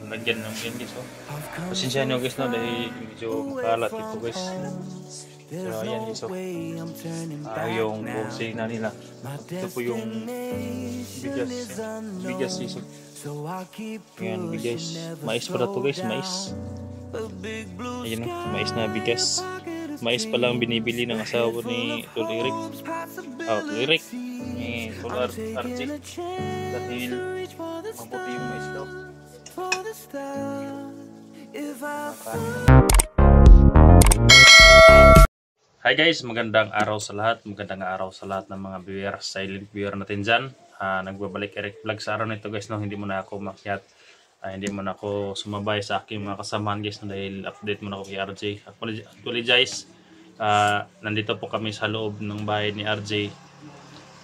lagyan ng yan guys. Oh. Pasensya nyo guys no dahil medyo makalat ito guys. So ayan guys. Oh. Yung boxing na nila. Ito po yung bigas. Bigas guys. Oh. Ayan bigas. Mais pala to guys. Mais. Ayan oh. Mais na bigas. Mais pa lang binibili ng asawa ni Tulirik. Tulirik. Tular RJ. Dahil mabuti yung mais daw. Hi guys, magandang araw sa lahat. Magandang araw sa lahat ng mga viewer, silent viewer natin dyan. Nagbabalik Eric Vlog sa araw nito guys. No? Hindi mo na ako makyat. Hindi mo na ako sumabay sa aking mga kasamahan guys. No? Dahil update mo na ako kay RJ. Apologize. Nandito po kami sa loob ng bahay ni RJ.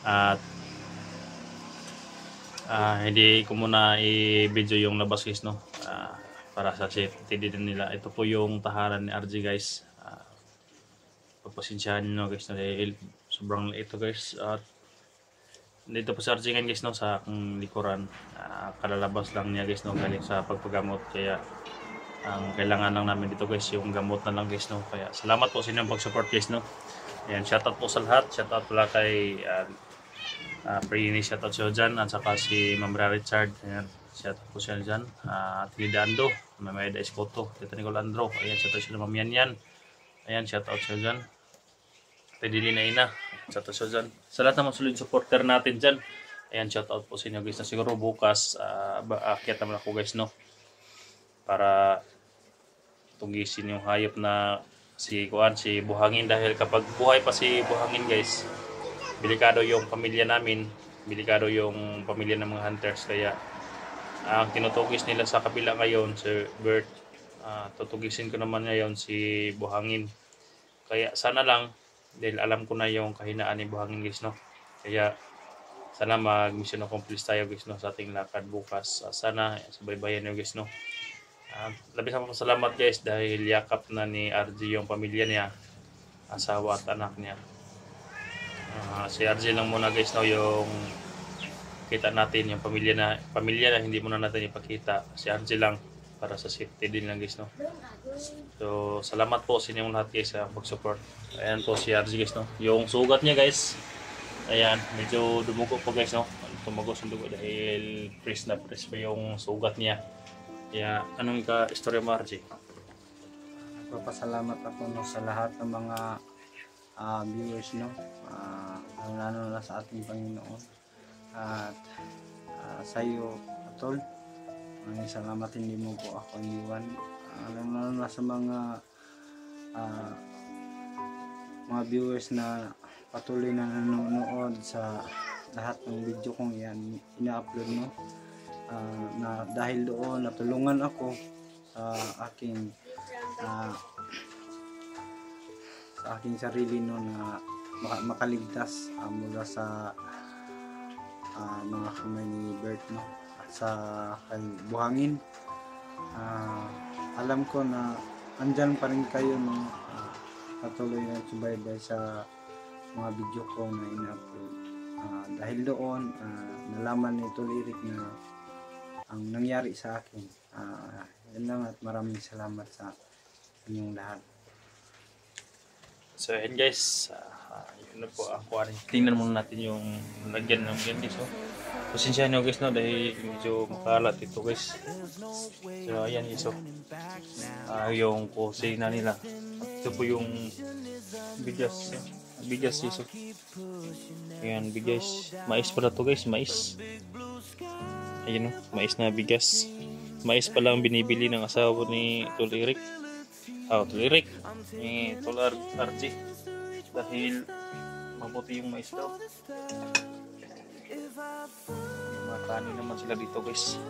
At hindi ko muna i-video yung labas guys. No? Para sa safety din nila. Ito po yung tahanan ni RJ guys. Pagpasensyahan nyo guys no, dahil sobrang liit ito guys. At dito po sa RJ guys no, sa aking likuran. Kalalabas lang niya guys no, galing sa pagpagamot. Kaya ang kailangan lang namin dito guys yung gamot na lang guys no. Kaya salamat po sa inyong pag-support guys no. Ayan, shoutout po sa lahat. Shoutout pala kay Prini, shoutout siya dyan. At saka si Mamra Richard. Ayan, shoutout po siya dyan. At Lidando, Mamayda Escoto, Tito Nicol Andro. Ayan, shoutout siya naman yan. Ayan, shoutout siya dyan. Tedili na ina. Shoutout siya dyan. Sa lahat naman solid supporter natin dyan. Ayan, shoutout po sa inyo guys. Na siguro bukas, aakyat naman ako guys no. Para tugisin yung hayop na si Buhangin. Dahil kapag buhay pa si Buhangin guys, delikado yung pamilya namin. Delikado yung pamilya ng mga hunters. Kaya ang tinutugis nila sa kabila ngayon, si Bert, tutugisin ko naman ngayon si Buhangin. Kaya sana lang, dahil alam ko na yung kahinaan ni Buhangin guys no. Kaya sana mag-mission accomplish tayo guys no, sa ating lakad bukas. Sana sabay-bayan nyo guys no. Labis ako salamat guys dahil yakap na ni RJ yung pamilya niya, asawa at anak niya. Si RJ lang muna guys no yung kita natin, yung pamilya na hindi muna natin ipakita. Si RJ lang para sa safety din lang guys no. So salamat po sa inyong lahat guys sa pag-support. Ayan po si RJ guys no. Yung sugat niya guys, ayan medyo dumugo po guys no. Tumagos yung dugo dahil press na press pa yung sugat niya. Kaya anong ka-istorya mo RJ? Papasalamat ako no, sa lahat ng mga viewers no. Lalo na sa ating Panginoon. At sa iyo Tol, maraming salamat, hindi mo po ako iniwan. Lalo na sa mga viewers na patuloy na nanonood sa lahat ng video kong yan ina-upload mo. Na dahil doon natulungan ako sa aking sarili no, na makaligtas mula sa mga kamay ni Bert no, at sa kay Buhangin. Alam ko na andyan pa rin kayo no, patuloy na subaybay sa mga video ko na ina-upload. Dahil doon nalaman ni Tulirik na ang nangyari sa akin. Yan lang at maraming salamat sa inyong lahat. So ayan guys, yun na po ako. Tingnan muna natin yung lagyan ng yan guys. Pasensya nyo guys no, dahil medyo makalat ito guys. So ayan guys. Yung kusing na nila. Ito po yung bigas. Bigas guys. Ayan bigas. Mais pala to guys, mais. Ayun o, mais na bigas. Mais pa lang binibili ng asawa ni Tulirik. Tulirik. Tular RJ. Dahil mabuti yung mais daw. Makani naman sila dito guys.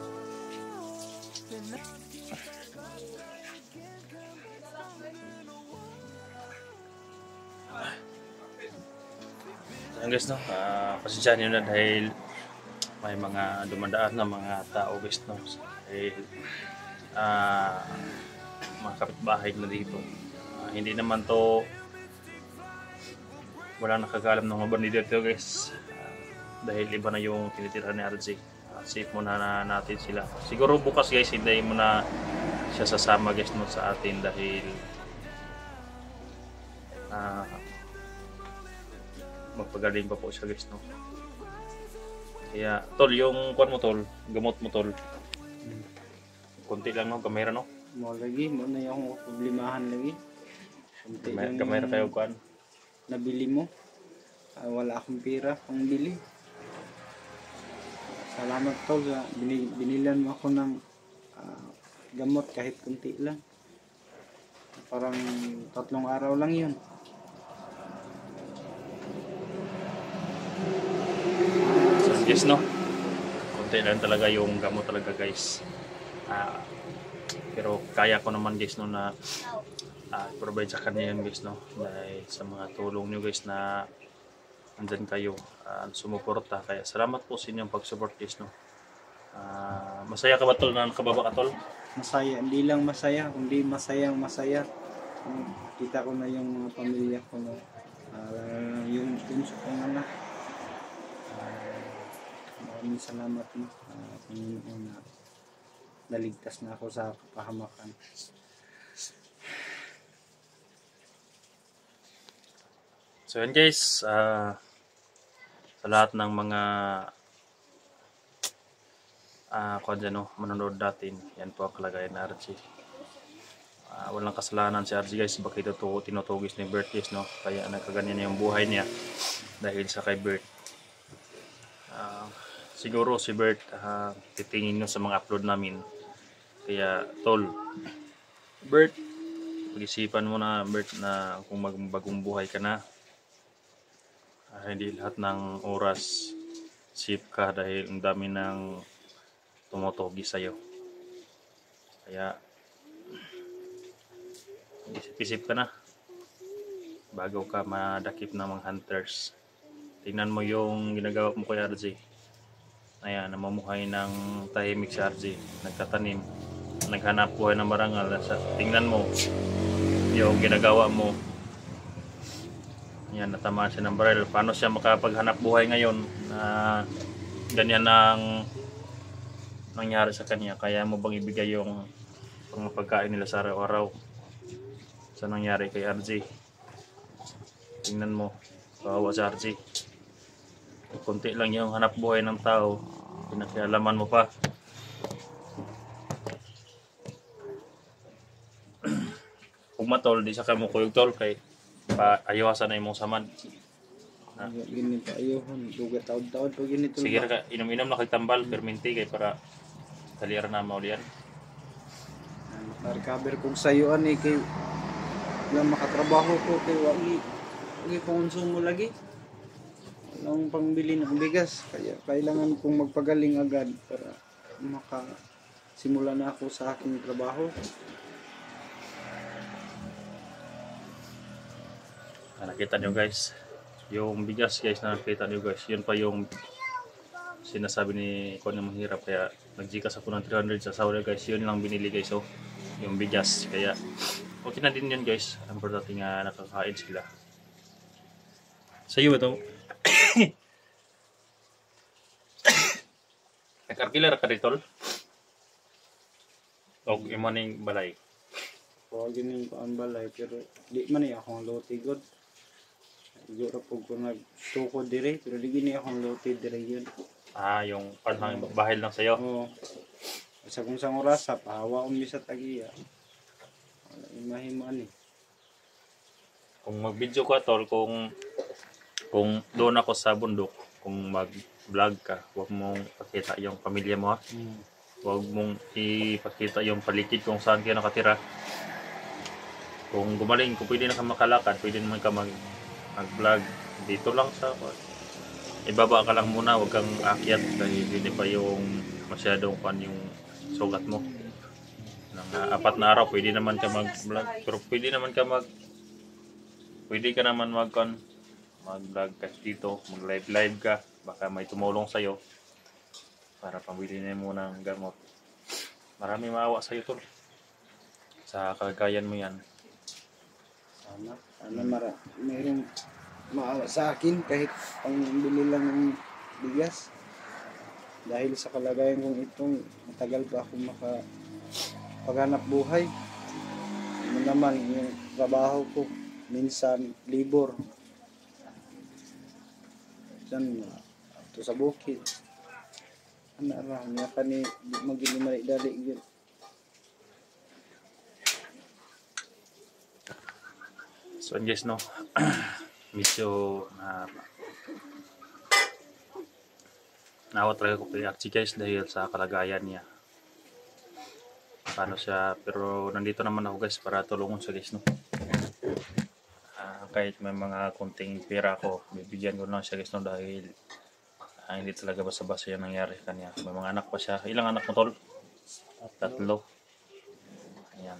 Ayan guys no, pasensya nyo na dahil may mga dumadaan na mga tao guys no. Dahil mga kapitbahay na dito. Hindi naman to wala nakakalam ng mga bandido dito guys. Dahil iba na yung tinitira ni RJ. Save muna na natin sila. Siguro bukas guys, hindi mo na siya sasama guys no, sa atin dahil magpagaling pa po siya guys no. Kaya tol, yung kuan mo tol, gamot mo tol. Kunti lang no, kamera no. Mo lagi mo na yung problemahan lagi. Kunti yung Kamera kayo kuan. nabili mo. Wala akong pera pang bili. Salamat tol, binilan mo ako ng gamot kahit kunti lang. Parang 3 araw lang yun. So guys no, kunti lang talaga yung gamot talaga guys. Pero kaya ko naman guys no na provide sa kanya yun guys no, dahil sa mga tulong nyo guys na andyan kayo sumuporta. Kaya salamat po sa inyong pag-support guys no. Masaya ka ba tol na nakababa ka tol? Masaya, hindi lang masaya, kundi masayang masaya. Kita ko na yung mga pamilya ko na yung bunso kong anak. Maraming salamat mo Panginoon na naligtas na ako sa kapahamakan. So yun guys, sa lahat ng mga kung dyan no, manonood natin, yan po ang kalagayan na RG. Walang kasalanan si RG guys, bakit ito tinutugis ni Bert guys no, kaya nagkaganyan yung buhay niya dahil sa kay Bert. Siguro si Bert titingin nyo sa mga upload namin, kaya tol Bert, pag-isipan mo na Bert na kung magbagong buhay ka na, hindi lahat ng oras safe ka dahil ang dami ng tumutugi sa'yo. Kaya isip-isip ka na bago ka madakip ng mga hunters. Tingnan mo yung ginagawa mo kay RJ. Ayan, namumuhay ng tahimik si RJ, nagtatanim, naghanap buhay ng marangal. Tingnan mo yung ginagawa mo. Ayan, natamaan siya ng baril. Paano siya makapaghanap buhay ngayon na ganyan ang nangyari sa kanya? Kaya mo bang ibigay yung pagkain nila sa araw-araw sa nangyari kay RJ? Tingnan mo, kawawa si RJ. Kunti lang yung hanap buhay ng tao, pinakialaman mo pa. Kung matol, di sa kamo kuyog tol, kay ayawasan na imong samad. Ganito ayuhon, duga taod-taod pag ganito. Sige ka, inom-inom na kay tambal, perminti kay para talira na maulian. Recover kong sayo ani kay lang makatrabaho ko kay wagi konsumo lagi. Walang pangbili ng bigas, kaya kailangan kong magpagaling agad para makasimula na ako sa aking trabaho. Nakita nyo guys, yung bigas guys na nakita nyo guys, yun pa yung sinasabi ni Kon na mahirap, kaya nagjikas ako ng 300 sa sauna guys, yun lang binili guys, so yung bigas, kaya okay na din yun guys, ang importante nga nakakain sila. Sa iyo ito nag-arkilar ka ritol o imaning balay? Huwag yun ko ang balay, pero di man akong lote god. Siguro po ko nagtukod dire, pero di gini akong lote dire yun. Yung parang bahay lang sa'yo? Oo. Sa kung sang oras, pahawa kong misa tagiya. Wala imahiman eh. Kung mag-video ka tol, kung doon ako sa bundok, kung mag-vlog ka, huwag mong pakita yung pamilya mo ha. Huwag mong ipakita yung paligid kung saan kayo nakatira. Kung gumaling, kung pwede na ka makalakad, pwede naman ka mag-vlog dito lang sa ibaba ka lang muna, huwag kang akyat dahil hindi pa yung masyadong yung sugat mo. Nang 4 na araw, pwede naman ka mag-vlog, pero pwede ka naman mag-vlog ka dito, mag-live ka, baka may tumulong sa'yo para pambili na mo ng gamot. Marami maawa sa'yo tol, sa kagayan mo yan. Sana mayroong maawa sa akin kahit pang bili lang ng bigas. dahil sa kalagayan kong itong matagal pa ako makapaghanap buhay. Ano naman yung trabaho ko, minsan libor dyan to sa bukid. Ano ra niya ka ni magili dali gyud. So guys no, medyo nawat talaga ko kay Archie guys dahil sa kalagayan niya. Paano siya, pero nandito naman ako guys para tulungan siya guys no. Kahit may mga kunting pera ko, bibigyan ko lang siya guys no dahil hindi talaga basta-basta yung nangyari kanya. May mga anak pa siya. Ilang anak mo tol? 3. Ayan.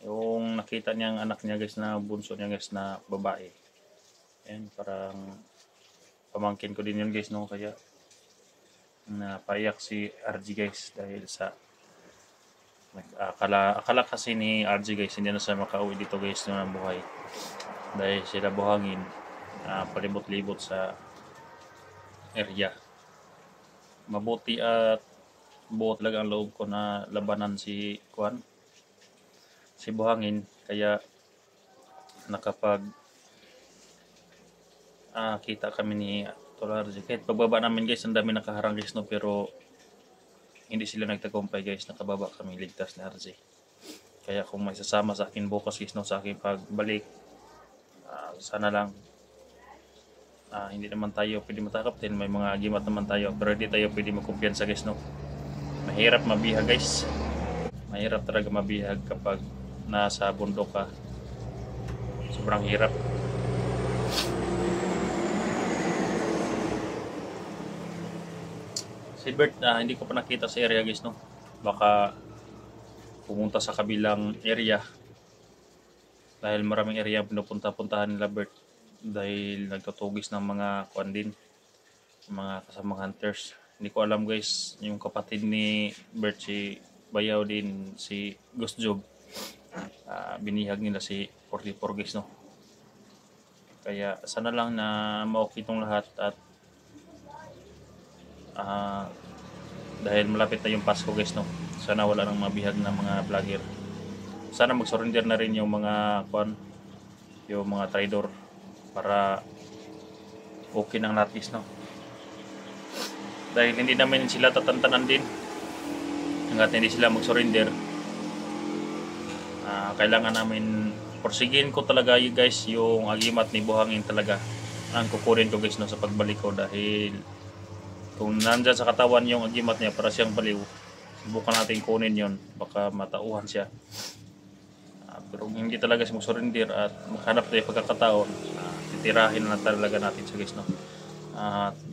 Yung nakita niyang anak niya guys na bunso niya guys na babae. Ayan, parang pamangkin ko din yun guys no, kaya napaiyak si RG guys dahil sa akala kasi ni RG guys hindi na siya makauwi dito guys no ng buhay dahil sila buhangin palibot-libot sa area. Mabuti at buo talaga ang loob ko na labanan si buhangin, kaya nakapag kita kami ni RG. Kahit pagbaba namin guys, ang dami nakaharang guys no, pero hindi sila nagtagumpay guys, nakababa kami, ligtas ni RG. Kaya kung may sasama sa akin bukas guys no, sa akin pagbalik, sana lang hindi naman tayo pwede matakap din, may mga agimat naman tayo, pero hindi tayo pwede magkumpiyansa guys no. Mahirap mabihag guys, mahirap talaga mabihag kapag nasa bundok ka, sobrang hirap. Si Bert hindi ko pa nakita sa area guys no, baka pumunta sa kabilang area dahil maraming area pinupunta-puntahan nila Bert dahil nagtutugis ng mga kuan din, mga kasamang hunters. Hindi ko alam guys, yung kapatid ni Bert si Bayaw din, si Ghost Job, binihag nila si 44 guys no. Kaya sana lang na ma-okay itong lahat at dahil malapit na yung Pasko guys no, sana wala nang mabihag na mga vlogger. Sana mag-surrender na rin yung mga yung mga trader para okay ng lahat guys no. Dahil hindi namin sila tatantanan din hanggat hindi sila mag-surrender. Kailangan namin porsigin ko talaga guys yung agimat ni buhangin talaga ang kukunin ko guys no sa pagbalik ko, dahil kung nandyan sa katawan yung agimat niya para siyang baliw, subukan natin kunin yon, baka matauhan siya. Pero hindi talaga siya mag-surrender at maghanap tayo pagkakataon, titirahin na talaga natin siya guys no.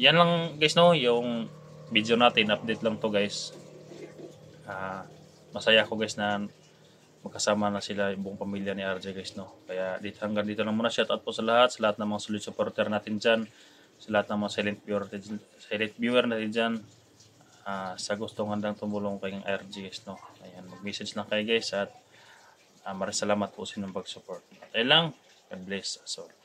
Yan lang guys no, yung video natin, update lang to guys. Masaya ako guys na magkasama na sila yung buong pamilya ni RJ guys no. Kaya hanggang dito lang muna, shout out po sa lahat ng mga solid supporter natin dyan, sa lahat ng mga silent viewer natin dyan, sa gustong handang tumulong kay RG guys no. Ayan, mag-message lang kayo guys at maraming salamat po sa inyong pag-support. Ayun lang, God bless us all.